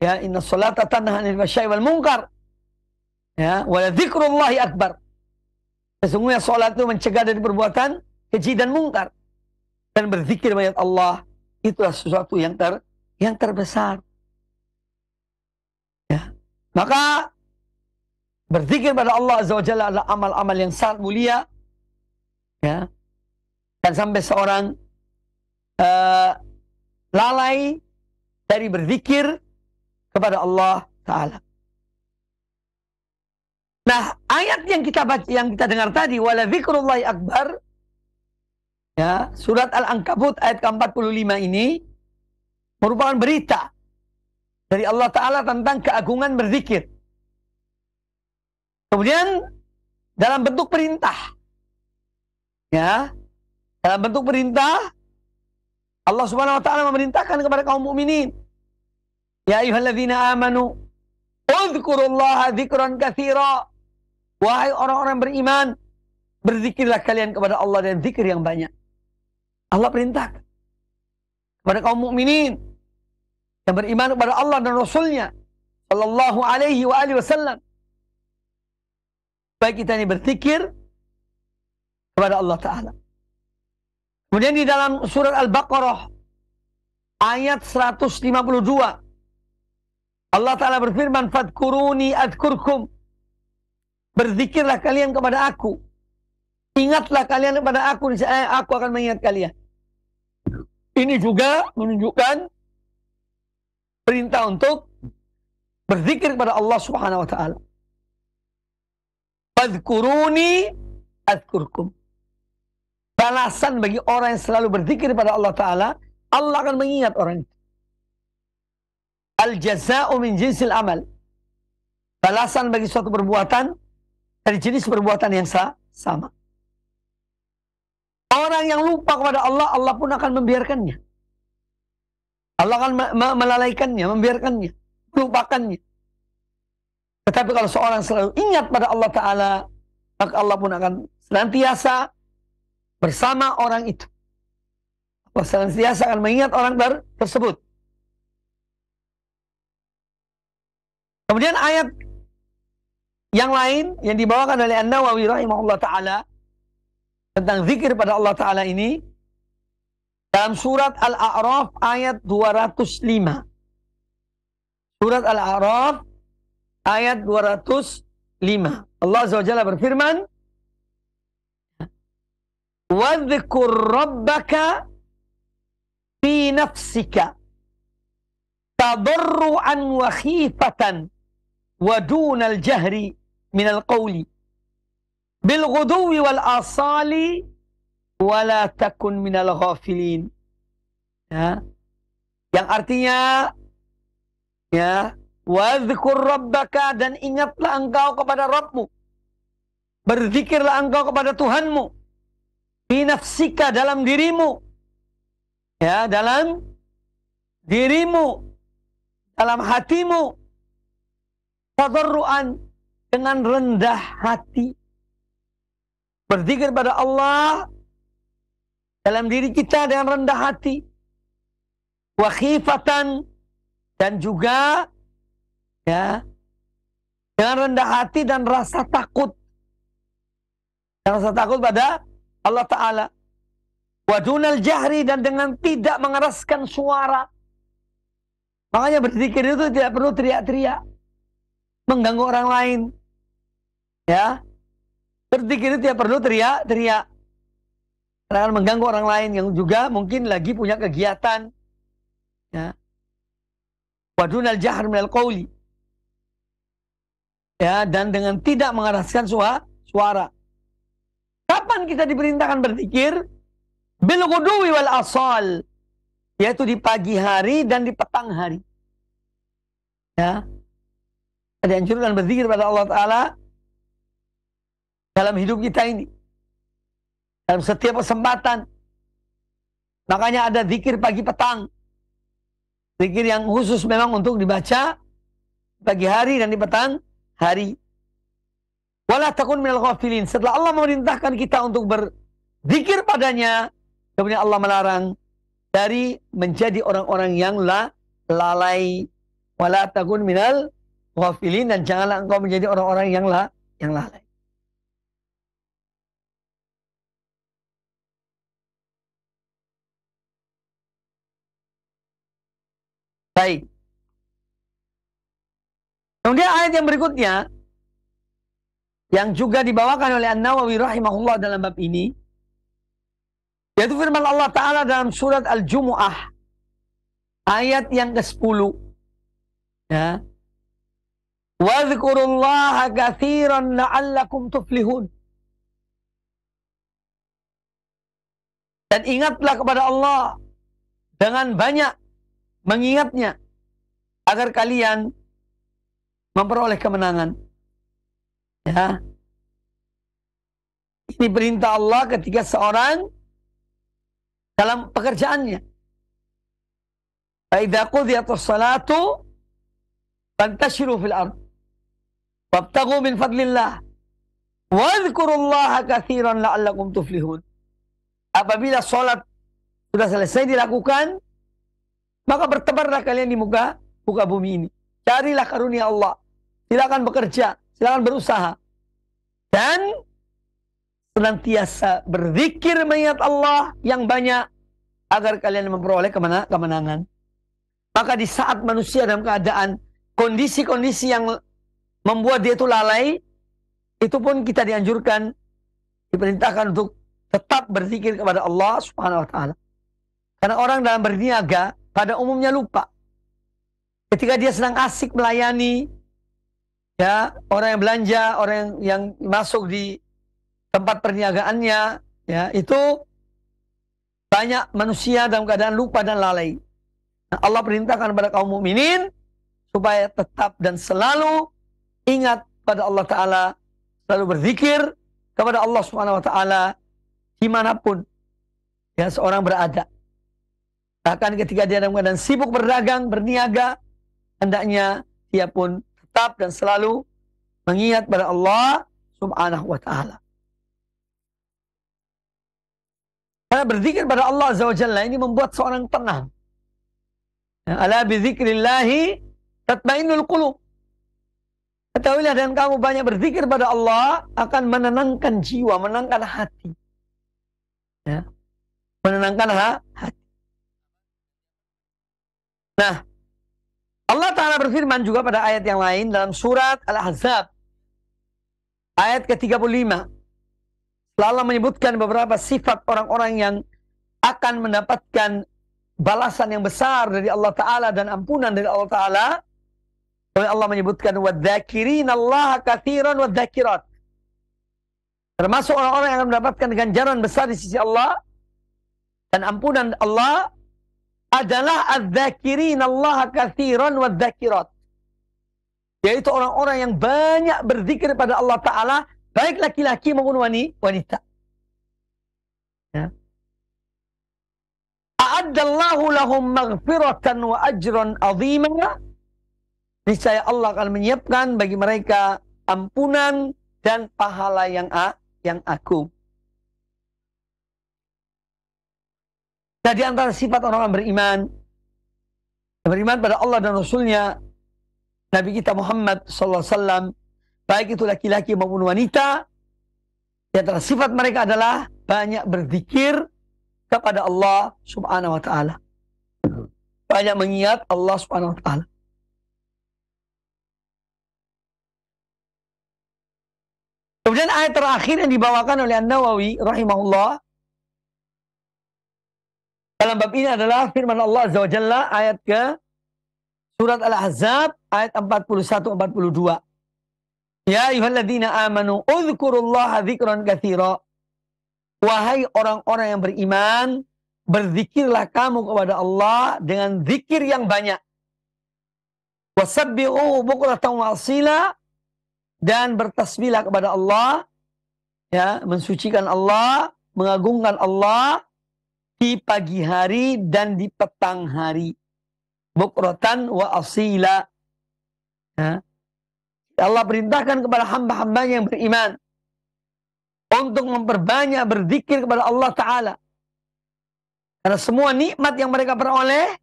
ya, inna salata tanha 'anil fahsya'i wal munkar, ya, wa dzikrullahi akbar. Sesungguhnya salat itu mencegah dari perbuatan keji dan mungkar. Dan berzikir mengingat Allah itulah sesuatu yang terbesar. Ya. Maka berzikir pada Allah Azza wa Jalla adalah amal-amal yang sangat mulia. Ya. Dan sampai seorang lalai dari berzikir kepada Allah Ta'ala. Nah, ayat yang kita baca, yang kita dengar tadi, wala dzikrullahi akbar, ya, surat Al-Ankabut ayat ke-45 ini merupakan berita dari Allah Ta'ala tentang keagungan berzikir. Kemudian dalam bentuk perintah, ya, dalam bentuk perintah Allah Subhanahu wa Ta'ala memerintahkan kepada kaum mukminin, ya ayyuhalladzina amanu udhkurullaha dzikran katsira. Wahai orang-orang beriman, berzikirlah kalian kepada Allah dan zikir yang banyak. Allah perintahkan kepada kaum mukminin yang beriman kepada Allah dan Rasulnya Sallallahu Alaihi Wasallam, baik kita ini berzikir kepada Allah Ta'ala. Kemudian di dalam surat Al-Baqarah ayat 152 Allah Ta'ala berfirman, fadkuruni adkurkum. Berzikirlah kalian kepada aku, ingatlah kalian kepada aku, aku akan mengingat kalian. Ini juga menunjukkan perintah untuk berzikir kepada Allah Subhanahu wa Ta'ala. Fadkuruni adkurkum. balasan bagi orang yang selalu berzikir pada Allah Ta'ala, Allah akan mengingat orang itu. Al-jaza'u min jinsil amal. Balasan bagi suatu perbuatan dari jenis perbuatan yang sama. Orang yang lupa kepada Allah, Allah pun akan membiarkannya. Allah akan melalaikannya, membiarkannya, melupakannya. Tetapi kalau seorang selalu ingat pada Allah Ta'ala, maka Allah pun akan senantiasa bersama orang itu. Allah senantiasa akan mengingat orang tersebut. Kemudian ayat yang lain yang dibawakan oleh An-Nawawi rahimahullah ta'ala tentang zikir pada Allah Ta'ala ini dalam surat Al-A'raf ayat 205. Surat Al-A'raf ayat 205. Allah Azza wa Jalla berfirman, وَذْكُرْ رَبَّكَ فِي نَفْسِكَ تَضَرُّعًا وَخِيفَةً وَدُونَ الْجَهْرِ مِنَ الْقَوْلِ بِالْغُدُوِّ وَالْآصَالِ وَلَا تَكُنْ مِنَ الْغَافِلِينَ. Ya. Yang artinya, ya, وَذْكُرْ رَبَّكَ, dan ingatlah engkau kepada Rabbmu, berzikirlah engkau kepada Tuhanmu, fi nafsika, dalam dirimu, ya, dalam dirimu, dalam hatimu, tadarruan, dengan rendah hati, berzikir pada Allah dalam diri kita dengan rendah hati, wa khifatan, dan juga, ya, dengan rendah hati dan rasa takut, rasa takut pada Allah Ta'ala. Wadunal jahri, dan dengan tidak mengeraskan suara. Makanya berzikir itu tidak perlu teriak-teriak, mengganggu orang lain. Ya, berzikir itu tidak perlu teriak-teriak, karena akan mengganggu orang lain yang juga mungkin lagi punya kegiatan. Ya. Wadunal jahr minal qawli. Ya, dan dengan tidak mengeraskan suara. Kapan kita diperintahkan berzikir? Bil ghuduwi wal asal, yaitu di pagi hari dan di petang hari. Ya. Ada anjuran berzikir pada Allah Ta'ala dalam hidup kita ini, dalam setiap kesempatan. Makanya ada zikir pagi petang, zikir yang khusus memang untuk dibaca pagi hari dan di petang hari. Wala takun minal ghafilin. Setelah Allah memerintahkan kita untuk berzikir padanya, kemudian Allah melarang dari menjadi orang-orang yang lalai. Wala takun minal ghafilin, dan janganlah engkau menjadi orang-orang yang lalai. Baik. Kemudian ayat yang berikutnya yang juga dibawakan oleh An-Nawawi rahimahullah dalam bab ini, yaitu firman Allah Ta'ala dalam surat Al-Jumu'ah ayat yang ke-10. Ya. وَاذْكُرُوا كَثِيرًا لَعَلَّكُمْ تُفْلِحُونَ. Dan ingatlah kepada Allah dengan banyak mengingatnya, agar kalian memperoleh kemenangan. Ya. Ini perintah Allah ketika seorang dalam pekerjaannya. فَإِذَا قُضِيَتِ الصَّلَاةُ فَانْتَشِرُوا فِي الْأَرْضِ وَابْتَغُوا مِنْ فَضْلِ اللَّهِ وَاذْكُرُوا اللَّهَ كَثِيرًا لَعَلَّكُمْ تُفْلِحُونَ. Apabila sholat sudah selesai dilakukan, maka bertebarlah kalian di muka bumi ini. Carilah karunia Allah. Silakan bekerja, silakan berusaha. Dan senantiasa berzikir mengingat Allah yang banyak, agar kalian memperoleh kemenangan. Maka di saat manusia dalam keadaan kondisi-kondisi yang membuat dia itu lalai, itu pun kita dianjurkan, diperintahkan untuk tetap berzikir kepada Allah Subhanahu wa Ta'ala. Karena orang dalam berniaga pada umumnya lupa. Ketika dia sedang asik melayani, ya, orang yang belanja, orang yang masuk di tempat perniagaannya, ya, itu banyak manusia dalam keadaan lupa dan lalai. Nah, Allah perintahkan kepada kaum mukminin supaya tetap dan selalu ingat pada Allah Ta'ala, selalu berzikir kepada Allah Subhanahu Wa Ta'ala dimanapun ya seorang berada. Bahkan ketika dia dalam keadaan sibuk berdagang, berniaga, hendaknya dia pun tetap dan selalu mengingat pada Allah Subhanahu Wa Ta'ala. Karena berzikir pada Allah Azza wa Jalla ini membuat seorang tenang. Ya, ala bizikrillahi tatmainnul qulub. Ketahuilah dan kamu banyak berzikir pada Allah akan menenangkan jiwa, menenangkan hati. Ya. Menenangkan hati. Nah, Allah Ta'ala berfirman juga pada ayat yang lain dalam surat Al-Ahzab. Ayat ke-35. Allah menyebutkan beberapa sifat orang-orang yang akan mendapatkan balasan yang besar dari Allah Ta'ala dan ampunan dari Allah Ta'ala. Allah menyebutkan wadzakirinallaha katsiran wadzakirat. Termasuk orang-orang yang akan mendapatkan ganjaran besar di sisi Allah dan ampunan Allah adalah adzakirinallaha katsiran wadzakirat. Yaitu orang-orang yang banyak berzikir pada Allah Ta'ala, baik laki-laki maupun wanita. Ya. A'addallahu lahum maghfiratan wa ajran azima. Niscaya Allah akan menyiapkan bagi mereka ampunan dan pahala yang agung. Nah, di antara sifat orang-orang beriman pada Allah dan Rasulnya, Nabi kita Muhammad SAW, baik itu laki-laki maupun wanita, di antara sifat mereka adalah banyak berzikir kepada Allah Subhanahu Wa Ta'ala. Banyak mengingat Allah Subhanahu Wa Ta'ala. Kemudian ayat terakhir yang dibawakan oleh An-Nawawi rahimahullah dalam bab ini adalah firman Allah Azza wa Jalla, ayat ke surat Al-Ahzab ayat 41-42. Ya ayyuhalladzina amanu udhkurullaha dzikran katsira. Wahai orang-orang yang beriman, berzikirlah kamu kepada Allah dengan zikir yang banyak. Wasabbihu bukratan wa asila, dan bertasbihlah kepada Allah, ya, mensucikan Allah, mengagungkan Allah di pagi hari dan di petang hari. Bukratan wa asila. Ya. Allah perintahkan kepada hamba-hambanya yang beriman untuk memperbanyak berzikir kepada Allah Ta'ala. Karena semua nikmat yang mereka peroleh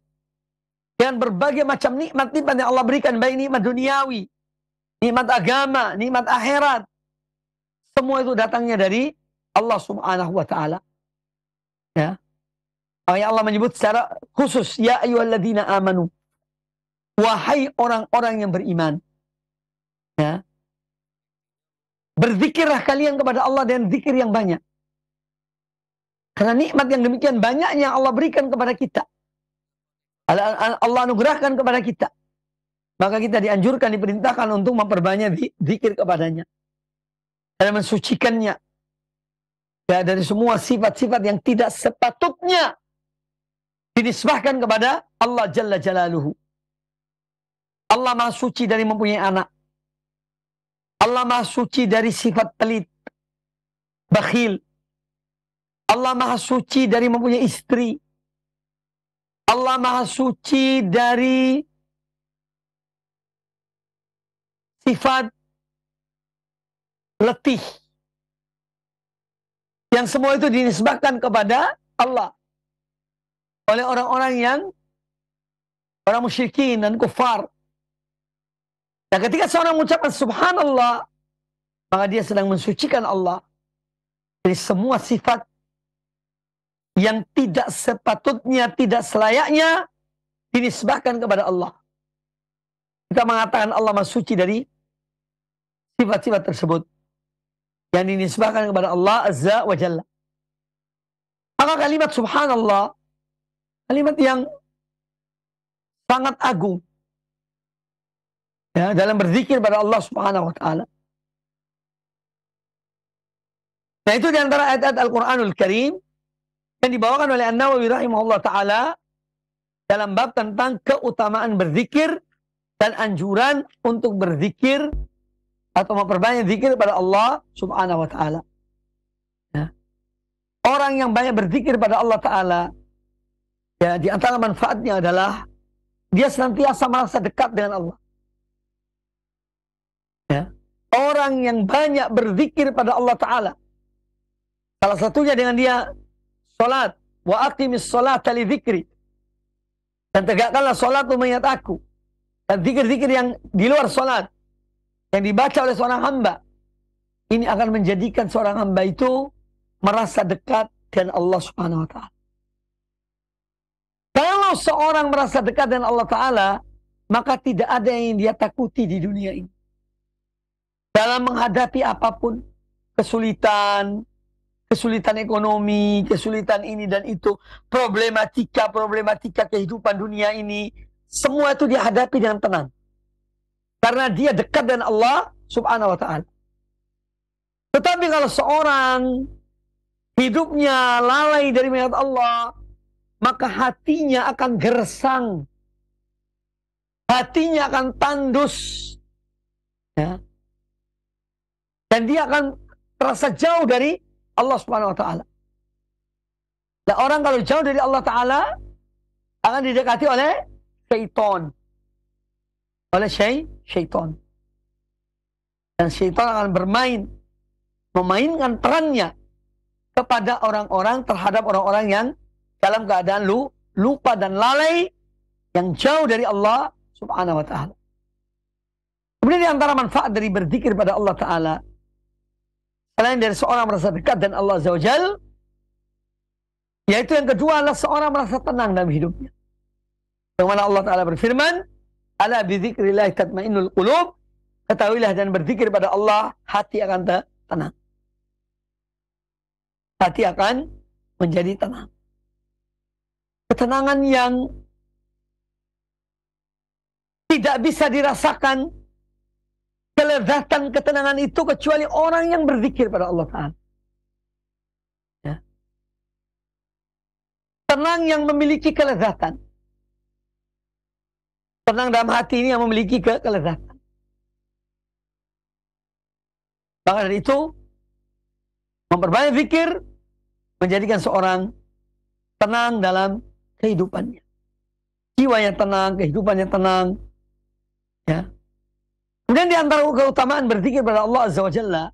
dan berbagai macam nikmat-nikmat yang Allah berikan, baik nikmat duniawi, nikmat agama, nikmat akhirat, semua itu datangnya dari Allah Subhanahu Wa Ta'ala. Ya. Allah menyebut secara khusus, ya ayyuhalladzina amanu, wahai orang-orang yang beriman. Ya. Berzikirlah kalian kepada Allah dengan zikir yang banyak. Karena nikmat yang demikian banyaknya Allah berikan kepada kita, Allah anugerahkan kepada kita, maka kita dianjurkan, diperintahkan untuk memperbanyak zikir kepadanya dan mensucikannya ya, dari semua sifat-sifat yang tidak sepatutnya dinisbahkan kepada Allah Jalla Jalaluhu. Allah Maha Suci dari mempunyai anak. Allah Maha Suci dari sifat pelit, bakhil. Allah Maha Suci dari mempunyai istri. Allah Maha Suci dari sifat letih. Yang semua itu dinisbahkan kepada Allah oleh orang-orang yang orang musyrikin dan kufar. Nah, ketika seorang mengucapkan subhanallah, maka dia sedang mensucikan Allah dari semua sifat yang tidak sepatutnya, tidak selayaknya dinisbahkan kepada Allah. Kita mengatakan Allah Maha Suci dari sifat-sifat tersebut yang dinisbahkan kepada Allah Azza wa Jalla. Maka kalimat subhanallah, kalimat yang sangat agung ya, dalam berzikir pada Allah Subhanahu wa Ta'ala. Nah, itu diantara ayat-ayat Al-Quranul Karim yang dibawakan oleh An-Nawawi rahimahullah ta'ala dalam bab tentang keutamaan berzikir dan anjuran untuk berzikir atau memperbanyak zikir pada Allah subhanahu wa ta'ala. Ya. Orang yang banyak berzikir pada Allah ta'ala, ya, di antara manfaatnya adalah dia senantiasa merasa dekat dengan Allah. Ya. Orang yang banyak berzikir pada Allah ta'ala, salah satunya dengan dia salat, wa aqimis salata li dzikri, dan tegakkanlah salat untuk mengingat aku. Dan zikir-zikir yang di luar salat yang dibaca oleh seorang hamba, ini akan menjadikan seorang hamba itu merasa dekat dengan Allah subhanahu wa ta'ala. Kalau seorang merasa dekat dengan Allah ta'ala, maka tidak ada yang dia takuti di dunia ini. Dalam menghadapi apapun, kesulitan ekonomi, kesulitan ini dan itu, problematika kehidupan dunia ini, semua itu dihadapi dengan tenang. Karena dia dekat dengan Allah subhanahu wa ta'ala. Tetapi kalau seorang hidupnya lalai dari mengingat Allah, maka hatinya akan gersang. Hatinya akan tandus. Ya. Dan dia akan terasa jauh dari Allah subhanahu wa ta'ala. Dan orang kalau jauh dari Allah ta'ala, akan didekati oleh syaitan. Oleh syaitan. Dan syaitan akan memainkan perannya kepada orang-orang, terhadap orang-orang yang dalam keadaan lupa dan lalai, yang jauh dari Allah subhanahu wa ta'ala. Kemudian di antara manfaat dari berzikir pada Allah ta'ala, selain dari seorang merasa dekat dengan Allah Azza wa Jal, yaitu yang kedua adalah seorang merasa tenang dalam hidupnya. Yang mana Allah Ta'ala berfirman, ala bizikrillah tatmainnul qulub, ketahuilah dan berzikir pada Allah, hati akan tenang. Hati akan menjadi tenang. Ketenangan yang tidak bisa dirasakan kelezatan ketenangan itu kecuali orang yang berzikir pada Allah Ta'ala. Ya. Tenang yang memiliki kelezatan. Tenang dalam hati ini yang memiliki kelezatan. Maka dari itu, memperbanyak zikir menjadikan seorang tenang dalam kehidupannya. Jiwanya tenang, kehidupannya tenang. Ya. Kemudian di antara keutamaan berzikir pada Allah Azza wa Jalla,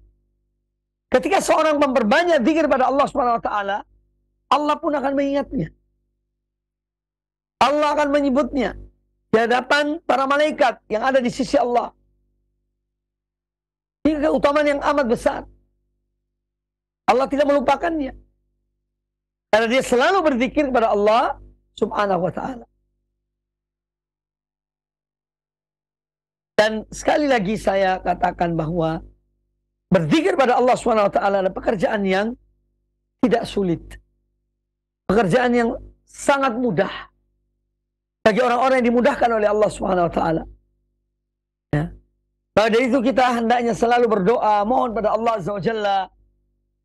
ketika seorang memperbanyak zikir pada Allah Subhanahu wa ta'ala, Allah pun akan mengingatnya. Allah akan menyebutnya di hadapan para malaikat yang ada di sisi Allah. Ini keutamaan yang amat besar. Allah tidak melupakannya. Karena dia selalu berzikir kepada Allah Subhanahu wa ta'ala. Dan sekali lagi saya katakan bahwa berzikir pada Allah Subhanahu wa ta'ala adalah pekerjaan yang tidak sulit. Pekerjaan yang sangat mudah bagi orang-orang yang dimudahkan oleh Allah Subhanahu wa ta'ala. Ya. Maka dari itu kita hendaknya selalu berdoa, mohon pada Allah Azza wa Jalla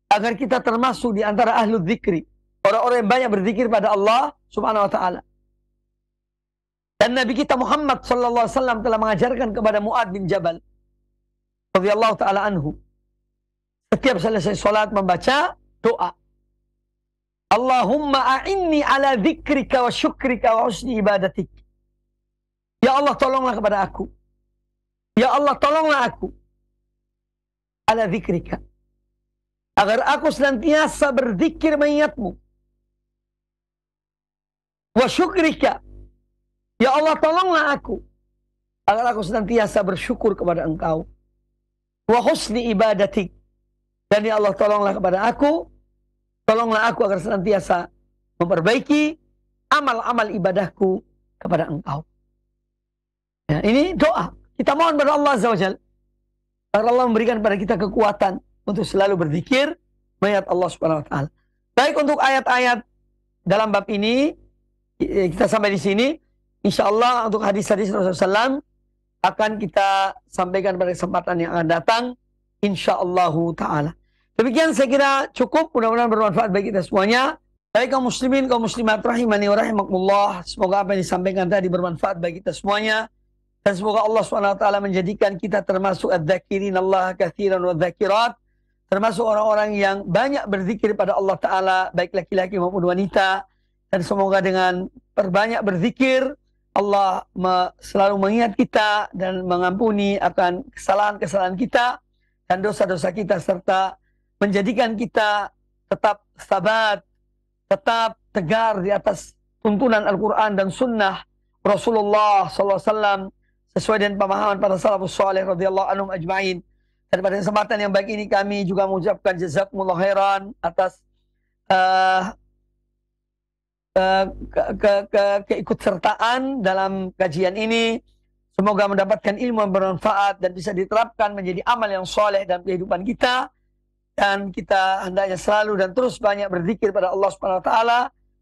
agar kita termasuk di antara ahlul dzikri, orang-orang yang banyak berzikir pada Allah Subhanahu wa ta'ala. Dan Nabi kita Muhammad sallallahu alaihi wasallam telah mengajarkan kepada Mu'ad bin Jabal radhiyallahu taala anhu, setiap selesai salat membaca doa, Allahumma a'inni ala dzikrika wa syukrika wa husni ibadatik. Ya Allah, tolonglah kepada aku. Ya Allah, tolonglah aku ala dzikrika, agar aku senantiasa berzikir mengingatmu. Wa syukrika, ya Allah, tolonglah aku agar aku senantiasa bersyukur kepada Engkau. Wa husni ibadatik, dan ya Allah, tolonglah kepada aku, tolonglah aku agar senantiasa memperbaiki amal-amal ibadahku kepada Engkau. Ya, ini doa. Kita mohon kepada Allah Azza wa Jalla agar Allah memberikan kepada kita kekuatan untuk selalu berzikir mengingat Allah Subhanahu wa ta'ala. Baik, untuk ayat-ayat dalam bab ini kita sampai di sini. InsyaAllah untuk hadis-hadis Rasulullah SAW akan kita sampaikan pada kesempatan yang akan datang, InsyaAllah ta'ala. Demikian saya kira cukup, mudah-mudahan bermanfaat bagi kita semuanya. Baik kaum muslimin, kaum muslimat rahimani wa rahimakumullah. Semoga apa yang disampaikan tadi bermanfaat bagi kita semuanya. Dan semoga Allah SWT menjadikan kita termasuk adz-dzakirin Allah katsiran wa dzakirat. Termasuk orang-orang yang banyak berzikir pada Allah Ta'ala, baik laki-laki maupun wanita. Dan semoga dengan perbanyak berzikir, Allah selalu mengingat kita dan mengampuni akan kesalahan-kesalahan kita dan dosa-dosa kita, serta menjadikan kita tetap sabat, tetap tegar di atas tuntunan Al-Quran dan Sunnah Rasulullah SAW sesuai dengan pemahaman para salafus saleh radhiyallahu anhum ajma'in. Dan pada kesempatan yang baik ini kami juga mengucapkan jazakumullah khairan atas keikutsertaan dalam kajian ini. Semoga mendapatkan ilmu yang bermanfaat dan bisa diterapkan menjadi amal yang soleh dalam kehidupan kita. Dan kita hendaknya selalu dan terus banyak berzikir pada Allah Subhanahu wa taala,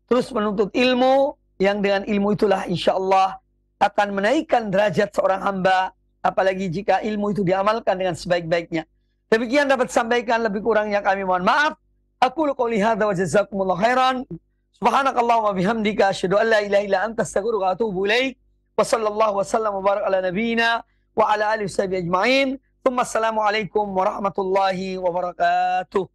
terus menuntut ilmu yang dengan ilmu itulah insya Allah akan menaikkan derajat seorang hamba, apalagi jika ilmu itu diamalkan dengan sebaik-baiknya. Demikian dapat sampaikan, lebih kurangnya kami mohon maaf. Aku qouli hadza wa jazakumullah khairan. Subhanakallahumma bihamdika asyhadu an la ilaha illa anta astaghfiruka wa atubu ilaik. Wa sallallahu wasallam wa barak ala nabiyyina wa ala alihi washabihi ajma'in. Assalamualaikum warahmatullahi wabarakatuh.